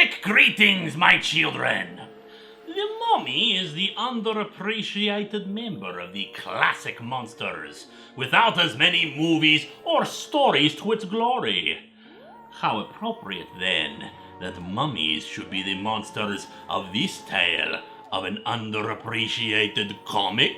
Mystic greetings, my children! The mummy is the underappreciated member of the classic monsters, without as many movies or stories to its glory. How appropriate, then, that mummies should be the monsters of this tale of an underappreciated comic?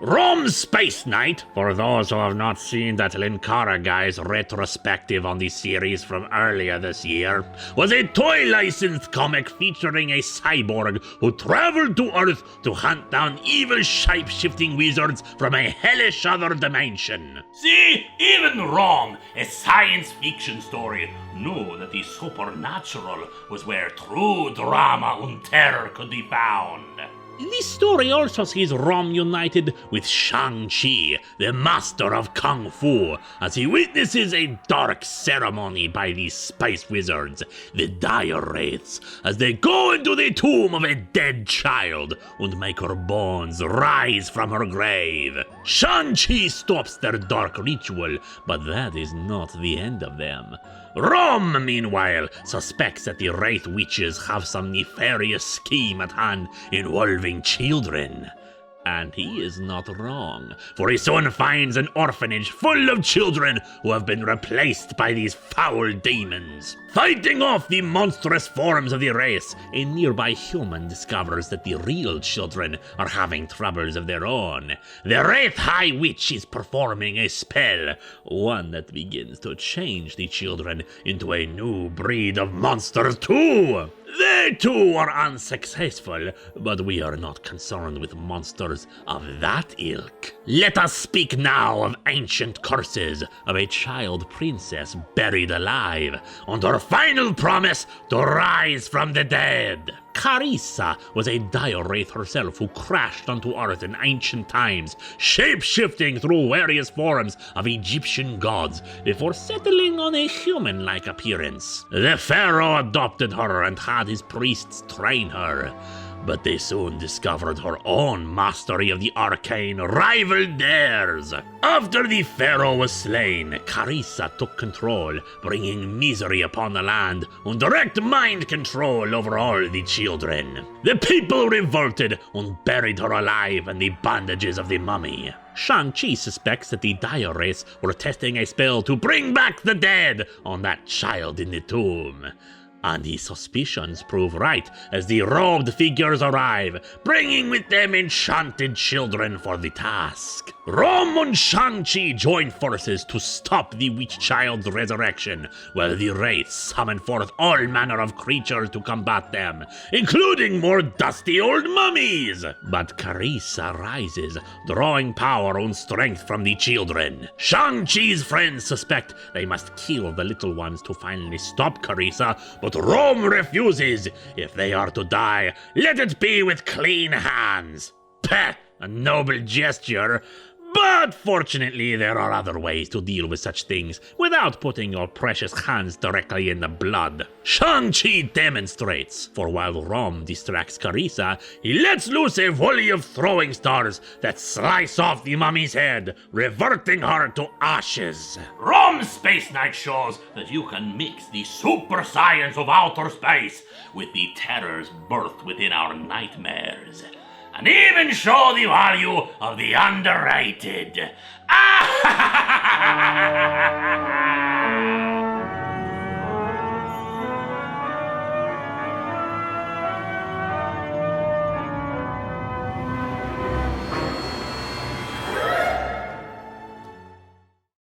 ROM Spaceknight, for those who have not seen that Linkara guy's retrospective on the series from earlier this year, was a toy-licensed comic featuring a cyborg who traveled to Earth to hunt down evil shape-shifting wizards from a hellish other dimension. See, even ROM, a science fiction story, knew that the supernatural was where true drama and terror could be found. This story also sees ROM united with Shang-Chi, the master of Kung Fu, as he witnesses a dark ceremony by these space wizards, the Dire Wraiths, as they go into the tomb of a dead child and make her bones rise from her grave. Shang-Chi stops their dark ritual, but that is not the end of them. ROM, meanwhile, suspects that the Wraith Witches have some nefarious scheme at hand involving children. And he is not wrong, for he soon finds an orphanage full of children who have been replaced by these foul demons. Fighting off the monstrous forms of the race, a nearby human discovers that the real children are having troubles of their own. The Wraith High Witch is performing a spell, one that begins to change the children into a new breed of monsters too. They too are unsuccessful, but we are not concerned with monsters of that ilk. Let us speak now of ancient curses, of a child princess buried alive, and her final promise to rise from the dead. Carissa was a dire wraith herself who crashed onto Earth in ancient times, shape-shifting through various forms of Egyptian gods before settling on a human-like appearance. The pharaoh adopted her and had his priests train her, but they soon discovered her own mastery of the arcane rivaled theirs. After the pharaoh was slain, Carissa took control, bringing misery upon the land and direct mind control over all the children. The people revolted and buried her alive in the bandages of the mummy. Shang-Chi suspects that the Dire Wraiths were testing a spell to bring back the dead on that child in the tomb. And his suspicions prove right as the robed figures arrive, bringing with them enchanted children for the task. ROM and Shang-Chi join forces to stop the witch child's resurrection, while the Wraiths summon forth all manner of creatures to combat them, including more dusty old mummies. But Carissa rises, drawing power and strength from the children. Shang-Chi's friends suspect they must kill the little ones to finally stop Carissa, but ROM refuses. If they are to die, let it be with clean hands. Peh, a noble gesture. But fortunately, there are other ways to deal with such things without putting your precious hands directly in the blood. Shang-Chi demonstrates, for while ROM distracts Carissa, he lets loose a volley of throwing stars that slice off the mummy's head, reverting her to ashes. ROM Spaceknight shows that you can mix the super science of outer space with the terrors birthed within our nightmares, and even show the value of the underrated.